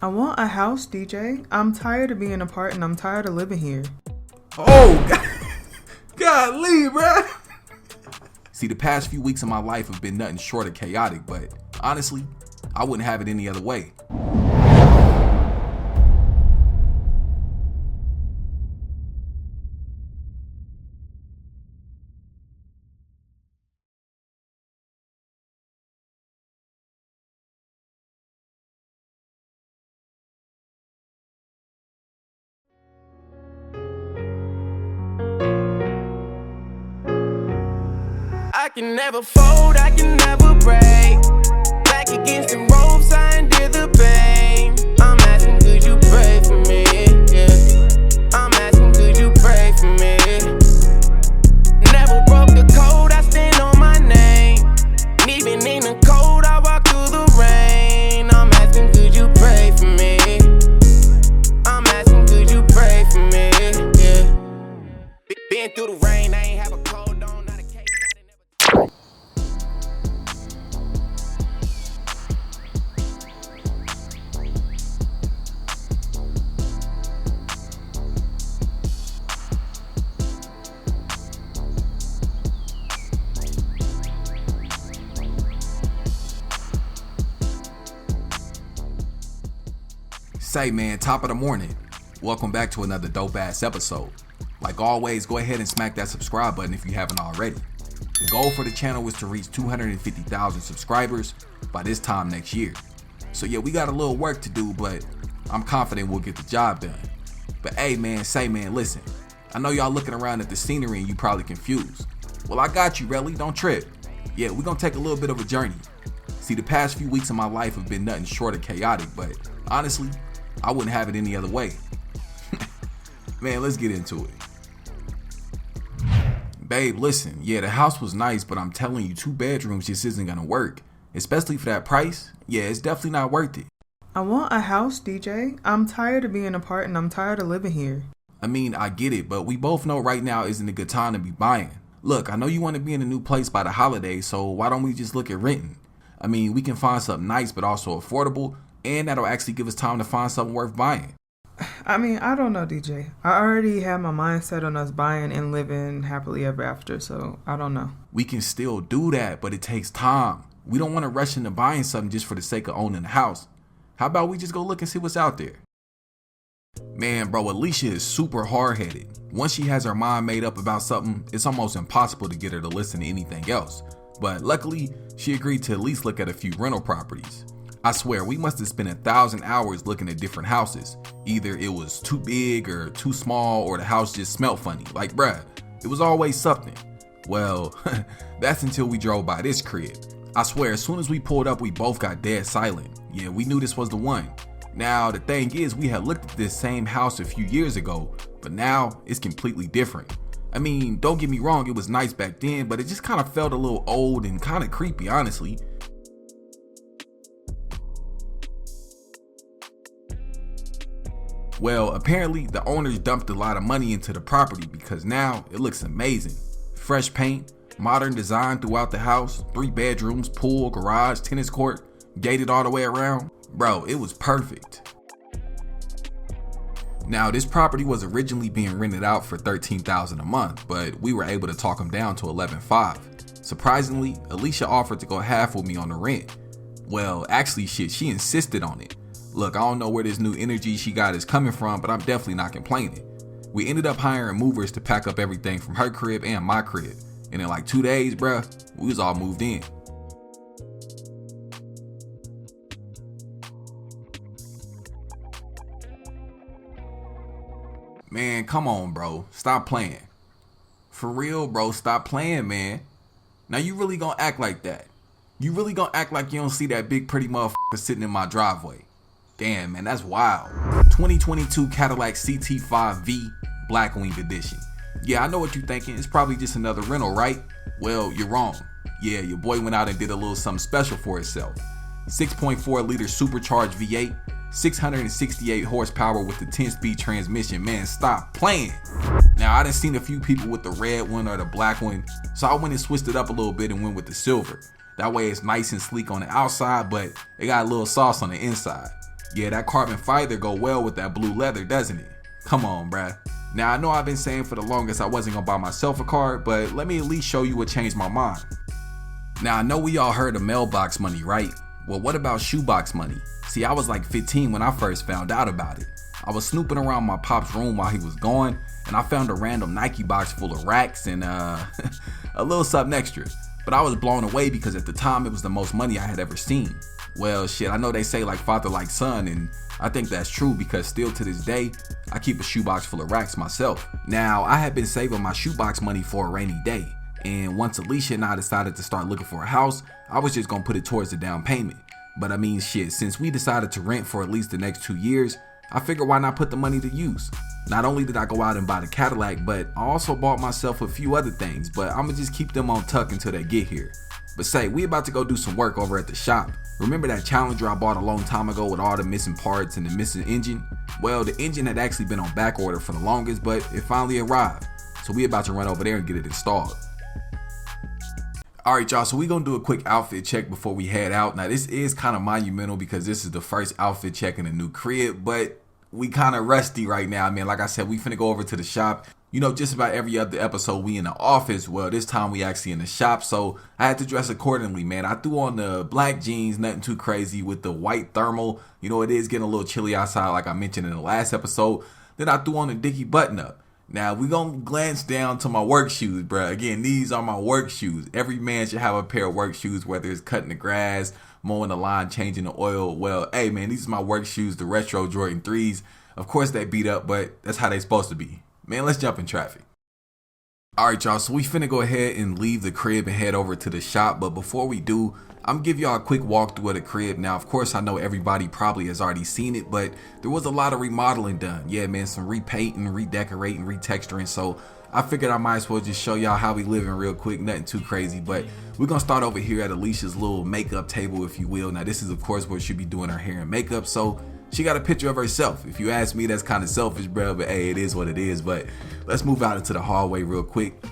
I want a house, DJ. I'm tired of being apart and I'm tired of living here. Oh, golly, bruh. See, the past few weeks of my life have been nothing short of chaotic, but honestly, I wouldn't have it any other way. I can never fold, I can never break. Back against the ropes, I endure the pain. I'm asking, could you pray for me? Yeah. I'm asking, could you pray for me? Never broke the code, I stand on my name. And even in the cold, I walk through the rain. I'm asking, could you pray for me? I'm asking, could you pray for me? Yeah. Been through the rain, I ain't have a cold on, not a case. Say, man, top of the morning. Welcome back to another dope ass episode. Like always, go ahead and smack that subscribe button if you haven't already. The goal for the channel is to reach 250,000 subscribers by this time next year. So yeah, we got a little work to do, but I'm confident we'll get the job done. But hey man, say man, listen. I know y'all looking around at the scenery and you probably confused. Well, I got you, really, don't trip. Yeah, we're gonna take a little bit of a journey. See, the past few weeks of my life have been nothing short of chaotic, but honestly, I wouldn't have it any other way. Man, let's get into it. Babe, listen, yeah, the house was nice, but I'm telling you, 2 bedrooms just isn't gonna work. Especially for that price, yeah, it's definitely not worth it. I want a house, DJ. I'm tired of being apart and I'm tired of living here. I mean, I get it, but we both know right now isn't a good time to be buying. Look, I know you want to be in a new place by the holidays, so why don't we just look at renting? I mean, we can find something nice, but also affordable, and that'll actually give us time to find something worth buying. I mean, I don't know, DJ. I already have my mind set on us buying and living happily ever after, so I don't know. We can still do that, but it takes time. We don't want to rush into buying something just for the sake of owning a house. How about we just go look and see what's out there? Man, bro, Alicia is super hard-headed. Once she has her mind made up about something, it's almost impossible to get her to listen to anything else. But luckily, she agreed to at least look at a few rental properties. I swear, we must have spent 1,000 hours looking at different houses. Either it was too big or too small, or the house just smelled funny. Like, bruh, it was always something. Well, that's until we drove by this crib. I swear, as soon as we pulled up, we both got dead silent. Yeah, we knew this was the one. Now, the thing is, we had looked at this same house a few years ago, but now it's completely different. I mean, don't get me wrong, it was nice back then, but it just kind of felt a little old and kind of creepy, honestly. Well, apparently the owners dumped a lot of money into the property because now it looks amazing. Fresh paint, modern design throughout the house, 3 bedrooms, pool, garage, tennis court, gated all the way around. Bro, it was perfect. Now, this property was originally being rented out for $13,000 a month, but we were able to talk them down to $11,500. Surprisingly, Alicia offered to go half with me on the rent. Well, actually shit, she insisted on it. Look, I don't know where this new energy she got is coming from, but I'm definitely not complaining. We ended up hiring movers to pack up everything from her crib and my crib. And in like 2 days, bruh, we was all moved in. Man, come on, bro. Stop playing. For real, bro, stop playing, man. Now you really gonna act like that? You really gonna act like you don't see that big pretty motherfucker sitting in my driveway? Damn, man, that's wild. 2022 Cadillac CT5V Blackwing Edition. Yeah, I know what you're thinking. It's probably just another rental, right? Well, you're wrong. Yeah, your boy went out and did a little something special for himself. 6.4 liter supercharged V8, 668 horsepower with the 10-speed transmission. Man, stop playing. Now, I done seen a few people with the red one or the black one, so I went and switched it up a little bit and went with the silver. That way it's nice and sleek on the outside, but it got a little sauce on the inside. Yeah, that carbon fiber go well with that blue leather, doesn't it? Come on, bruh. Now, I know I've been saying for the longest I wasn't gonna buy myself a car, but let me at least show you what changed my mind. Now, I know we all heard of mailbox money, right? Well, what about shoebox money? See, I was like 15 when I first found out about it. I was snooping around my pop's room while he was gone, and I found a random Nike box full of racks and a little something extra. But I was blown away because at the time it was the most money I had ever seen. Well, shit, I know they say like father like son, and I think that's true because still to this day, I keep a shoebox full of racks myself. Now, I had been saving my shoebox money for a rainy day, and once Alicia and I decided to start looking for a house, I was just gonna put it towards the down payment. But I mean, shit, since we decided to rent for at least the next 2 years, I figured why not put the money to use. Not only did I go out and buy the Cadillac, but I also bought myself a few other things, but I'ma just keep them on tuck until they get here. But say, we about to go do some work over at the shop. Remember that Challenger I bought a long time ago with all the missing parts and the missing engine? Well, the engine had actually been on back order for the longest, but it finally arrived. So we about to run over there and get it installed. Alright y'all, so we gonna do a quick outfit check before we head out. Now this is kind of monumental because this is the first outfit check in a new crib, but we kind of rusty right now, man. Like I said, we finna go over to the shop. You know, just about every other episode we in the office. Well, this time we actually in the shop, so I had to dress accordingly, man. I threw on the black jeans, nothing too crazy, with the white thermal. You know, it is getting a little chilly outside like I mentioned in the last episode. Then I threw on the Dickie button up. Now, we gonna glance down to my work shoes, bruh. Again, these are my work shoes. Every man should have a pair of work shoes, whether it's cutting the grass, mowing the lawn, changing the oil. Well, hey, man, these are my work shoes, the retro Jordan 3s. Of course, they beat up, but that's how they supposed to be. Man, let's jump in traffic. Alright, y'all, so we finna go ahead and leave the crib and head over to the shop. But before we do, I'm gonna give y'all a quick walkthrough of the crib. Now, of course, I know everybody probably has already seen it, but there was a lot of remodeling done. Yeah, man, some repainting, redecorating, retexturing. So I figured I might as well just show y'all how we living real quick. Nothing too crazy, but we're gonna start over here at Alicia's little makeup table, if you will. Now, this is, of course, where she'll be doing her hair and makeup. So she got a picture of herself. If you ask me, that's kind of selfish, bro, but hey, it is what it is. But let's move out into the hallway real quick.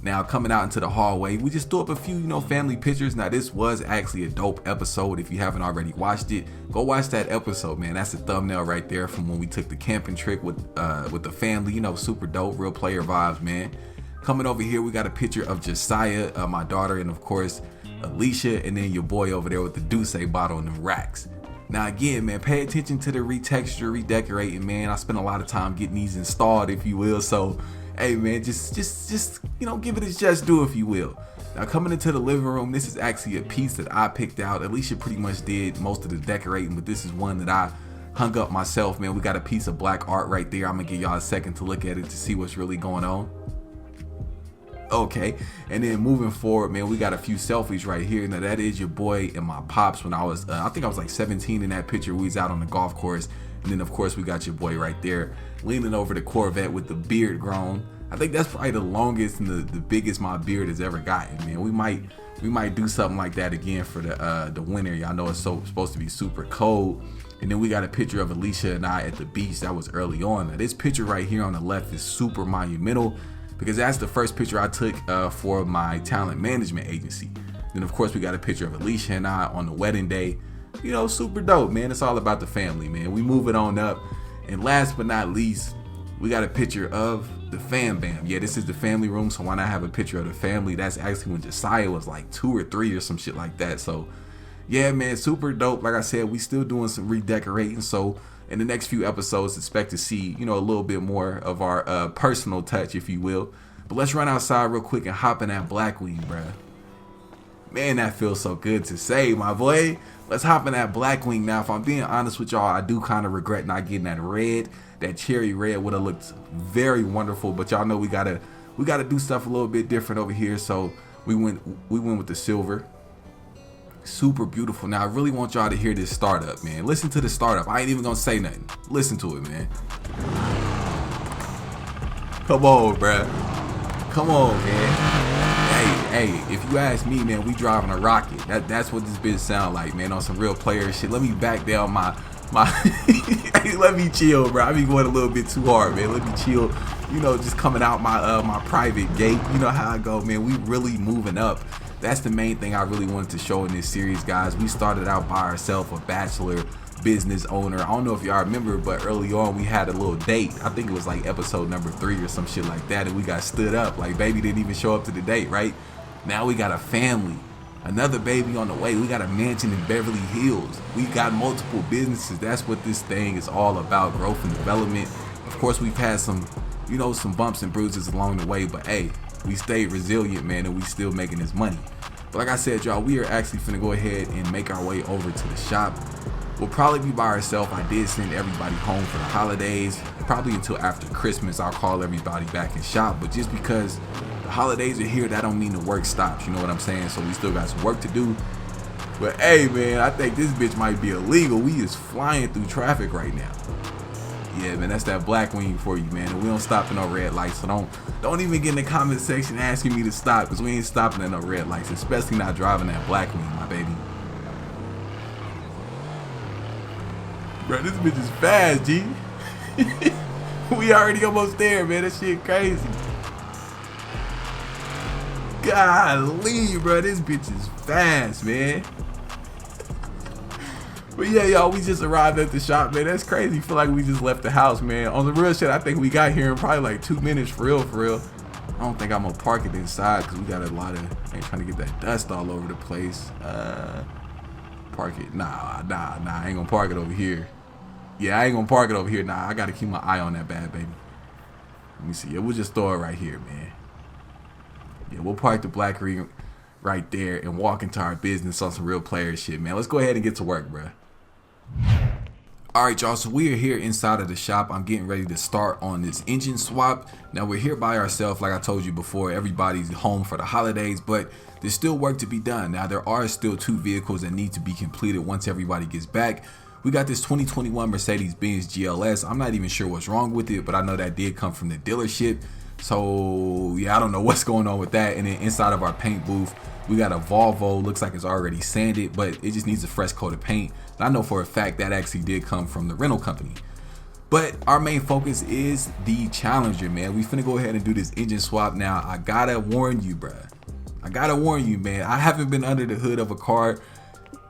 Now, coming out into the hallway, we just threw up a few, family pictures. Now, this was actually a dope episode. If you haven't already watched it, go watch that episode, man. That's the thumbnail right there from when we took the camping trip with the family. Super dope, real player vibes, man. Coming over here, we got a picture of Josiah, my daughter, and of course, Alicia, and then your boy over there with the Douce bottle and the racks. Now again, man, pay attention to the retexture, redecorating, man. I spent a lot of time getting these installed, if you will. So, hey, man, just give it its just due, if you will. Now coming into the living room, this is actually a piece that I picked out. Alicia pretty much did most of the decorating, but this is one that I hung up myself, man. We got a piece of black art right there. I'm gonna give y'all a second to look at it to see what's really going on. Okay, and then moving forward, man, we got a few selfies right here. Now that is your boy and my pops when I was I think I was like 17 in that picture. We was out on the golf course, and then of course we got your boy right there leaning over the Corvette with the beard grown. I think that's probably the longest and the biggest my beard has ever gotten, man. We might do something like that again for the winter. Y'all know it's supposed to be super cold. And then we got a picture of Alicia and I at the beach. That was early on. Now this picture right here on the left is super monumental, because that's the first picture I took for my talent management agency. Then of course we got a picture of Alicia and I on the wedding day. Super dope, man. It's all about the family, man. We move it on up. And last but not least, we got a picture of the fam bam. Yeah, this is the family room, so why not have a picture of the family? That's actually when Josiah was like 2 or 3 or some shit like that. So yeah, man, super dope. Like I said, we still doing some redecorating. So in the next few episodes, expect to see, a little bit more of our personal touch, if you will. But let's run outside real quick and hop in that Blackwing, bruh. Man, that feels so good to say, my boy. Let's hop in that Blackwing. Now, if I'm being honest with y'all, I do kind of regret not getting that red. That cherry red would have looked very wonderful. But y'all know we gotta do stuff a little bit different over here. So we went with the silver. Super beautiful. Now I really want y'all to hear this startup, man. Listen to the startup. I ain't even gonna say nothing. Listen to it, man. Come on, bruh. Come on, man. Hey, if you ask me, man, we driving a rocket. That's what this bitch sound like, man, on some real player shit. Let me back down my hey, let me chill, bro. I be going a little bit too hard, man. Let me chill. Just coming out my private gate. You know how I go, man. We really moving up. That's the main thing I really wanted to show in this series, guys. We started out by ourselves, a bachelor, business owner. I don't know if y'all remember, but early on we had a little date. I think it was like episode number 3 or some shit like that, and we got stood up. Like, baby didn't even show up to the date, right? Now we got a family, another baby on the way. We got a mansion in Beverly Hills. We got multiple businesses. That's what this thing is all about, growth and development. Of course, we've had some, some bumps and bruises along the way, but hey, we stayed resilient, man, and we still making this money. But like I said, y'all, we are actually finna go ahead and make our way over to the shop. We'll probably be by ourselves. I did send everybody home for the holidays. Probably until after Christmas, I'll call everybody back in shop. But just because the holidays are here, that don't mean the work stops. You know what I'm saying? So we still got some work to do. But hey, man, I think this bitch might be illegal. We is flying through traffic right now. Yeah, man, that's that black wing for you, man. And we don't stop at no red lights. So don't even get in the comment section asking me to stop, because we ain't stopping at no red lights, especially not driving that black wing, my baby. Bro, this bitch is fast, G. We already almost there, man. That shit crazy. Golly, bro, this bitch is fast, man. But yeah, y'all, we just arrived at the shop, man. That's crazy. Feel like we just left the house, man. On the real shit, I think we got here in probably like 2 minutes, for real, for real. I don't think I'm gonna park it inside because we got a lot of, I ain't trying to get that dust all over the place. Park it, nah, I ain't gonna park it over here. Yeah, I ain't gonna park it over here. Nah, I gotta keep my eye on that bad baby. Let me see. Yeah, we'll just throw it right here, man. Yeah, we'll park the black ring right there and walk into our business on some real player shit, man. Let's go ahead and get to work, bro. Alright, y'all, so we are here inside of the shop. I'm getting ready to start on this engine swap. Now, we're here by ourselves, like I told you before. Everybody's home for the holidays, but there's still work to be done. Now, there are still 2 vehicles that need to be completed once everybody gets back. We got this 2021 Mercedes-Benz GLS. I'm not even sure what's wrong with it, but I know that did come from the dealership. So, yeah, I don't know what's going on with that. And then inside of our paint booth, we got a Volvo. Looks like it's already sanded, but it just needs a fresh coat of paint. And I know for a fact that actually did come from the rental company. But our main focus is the Challenger, man. We finna go ahead and do this engine swap. Now, I gotta warn you, bruh. I gotta warn you, man. I haven't been under the hood of a car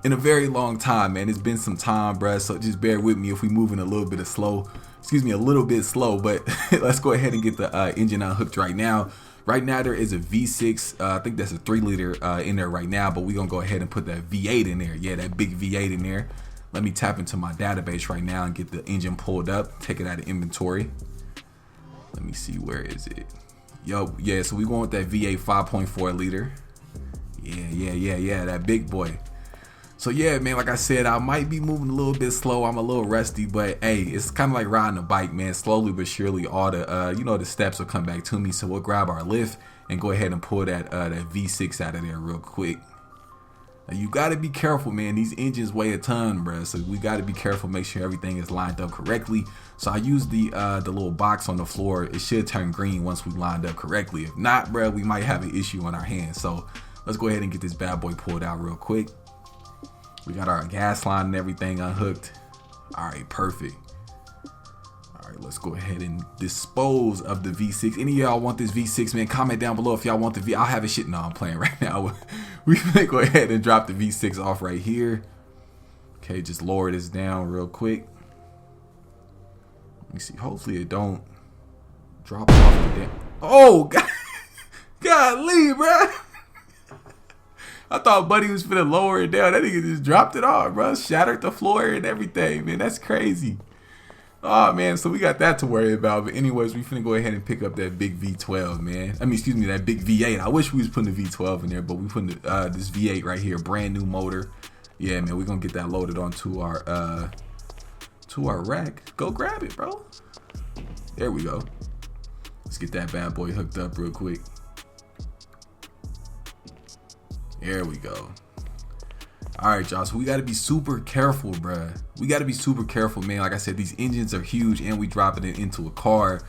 in a very long time, man. It's been some time, bruh. So just bear with me if we moving a little bit slow. A little bit slow, but let's go ahead and get the engine unhooked right now. Right now, there is a V6. I think that's a 3-liter in there right now, but we're going to go ahead and put that V8 in there. Yeah, that big V8 in there. Let me tap into my database right now and get the engine pulled up, take it out of inventory. Let me see, where is it? Yo, yeah, so we going with that V8 5.4 liter. Yeah, that big boy. So yeah, man, like I said, I might be moving a little bit slow. I'm a little rusty, but hey, it's kind of like riding a bike, man. Slowly but surely, all the the steps will come back to me. So we'll grab our lift and go ahead and pull that V6 out of there real quick. Now, you got to be careful, man. These engines weigh a ton, bro. So we got to be careful, make sure everything is lined up correctly. So I use the little box on the floor. It should turn green once we lined up correctly. If not, bro, we might have an issue on our hands. So let's go ahead and get this bad boy pulled out real quick. We got our gas line and everything unhooked. All right, perfect. All right, let's go ahead and dispose of the V6. Any of y'all want this V6, man? Comment down below if y'all want the V. I'll have a shit. No, I'm playing right now. We're gonna go ahead and drop the V6 off right here. Okay, just lower this down real quick. Let me see. Hopefully it don't drop off the damn. Oh, God. Golly, bro. I thought Buddy was finna lower it down. That nigga just dropped it off, bro. Shattered the floor and everything, man. That's crazy. Oh, man. So we got that to worry about. But anyways, we finna go ahead and pick up that big V12, man. I mean, excuse me, that big V8. I wish we was putting the V12 in there, but we putting this V8 right here. Brand new motor. Yeah, man. We're gonna get that loaded onto our rack. Go grab it, bro. There we go. Let's get that bad boy hooked up real quick. There we go. All right, y'all. So we got to be super careful, bruh. We got to be super careful, man. Like I said, these engines are huge and we dropping it into a car.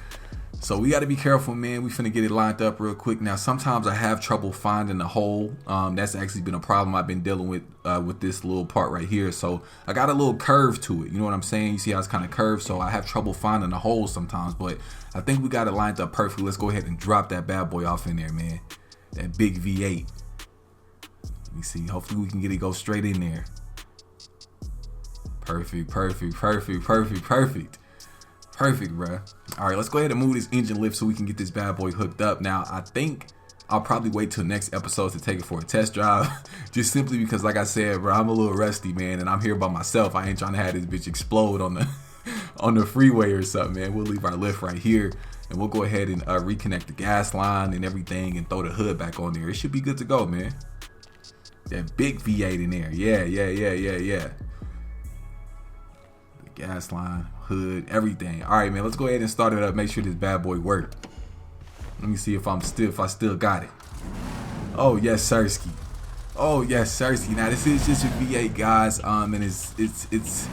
So we got to be careful, man. We finna get it lined up real quick. Now, sometimes I have trouble finding the hole. That's actually been a problem I've been dealing with this little part right here. So I got a little curve to it. You know what I'm saying? You see how it's kind of curved? So I have trouble finding the hole sometimes, but I think we got it lined up perfectly. Let's go ahead and drop that bad boy off in there, man. That big V8. Let me see. Hopefully we can get it go straight in there. Perfect, bruh. All right, let's go ahead and move this engine lift so we can get this bad boy hooked up. Now, I think I'll probably wait till next episode to take it for a test drive. Just simply because, like I said, bro, I'm a little rusty, man, and I'm here by myself. I ain't trying to have this bitch explode on the on the freeway or something, man. We'll leave our lift right here, and we'll go ahead and reconnect the gas line and everything and throw the hood back on there. It should be good to go, man. That big V8 in there. Yeah. The gas line, hood, everything. All right, man, let's go ahead and start it up. Make sure this bad boy works. Let me see if I still got it. Oh yes, Sirski. Oh yes, Sirski. Now this is just a V8, guys. And it's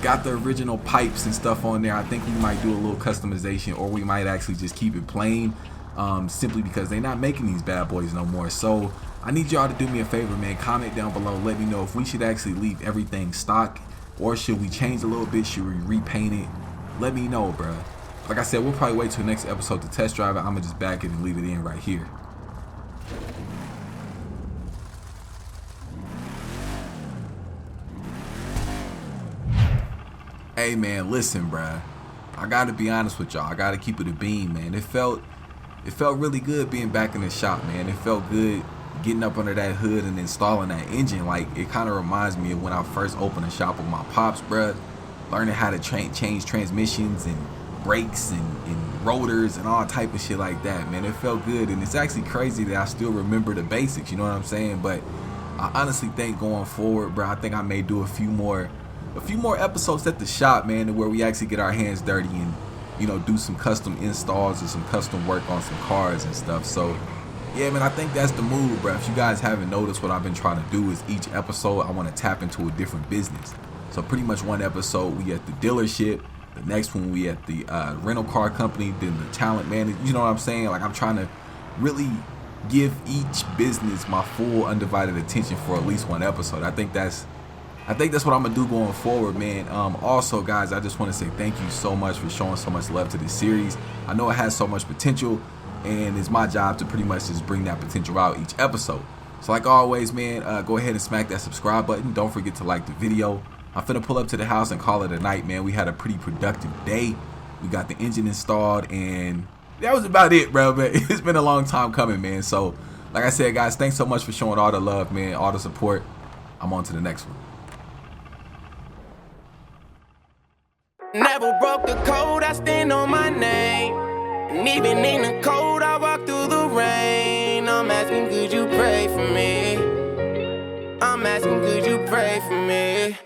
got the original pipes and stuff on there. I think we might do a little customization, or we might actually just keep it plain. Simply because they're not making these bad boys no more. So I need y'all to do me a favor, man. Comment down below. Let me know if we should actually leave everything stock, or should we change a little bit? Should we repaint it? Let me know, bro. Like I said, we'll probably wait till next episode to test drive it. I'm gonna just back it and leave it in right here. Hey man, listen, bruh. I gotta be honest with y'all. I gotta keep it a beam, man. It felt really good being back in the shop, man. It felt good getting up under that hood and installing that engine. Like, it kind of reminds me of when I first opened a shop with my pops, bruh. Learning how to change transmissions and brakes and rotors and all type of shit like that, man. It felt good, and it's actually crazy that I still remember the basics, you know what I'm saying? But I honestly think going forward, bro, I think I may do a few more episodes at the shop, man, to where we actually get our hands dirty and, you know, do some custom installs or some custom work on some cars and stuff. So yeah, man, I think that's the move, bro. If you guys haven't noticed, what I've been trying to do is each episode I want to tap into a different business. So pretty much one episode we at the dealership, the next one we at the rental car company, then the talent manager. You know what I'm saying? Like, I'm trying to really give each business my full undivided attention for at least one episode. I think that's what I'm gonna do going forward, man. Also, guys, I just want to say thank you so much for showing so much love to this series. I know it has so much potential, and it's my job to pretty much just bring that potential out each episode. So like always, man, go ahead and smack that subscribe button. Don't forget to like the video. I'm finna pull up to the house and call it a night, man. We had a pretty productive day. We got the engine installed, and that was about it, bro. But it's been a long time coming, man. So like I said, guys, thanks so much for showing all the love, man, all the support. I'm on to the next one. Never broke the code, I stand on my name. And even in the cold, I walk through the rain. I'm asking, could you pray for me? I'm asking, could you pray for me?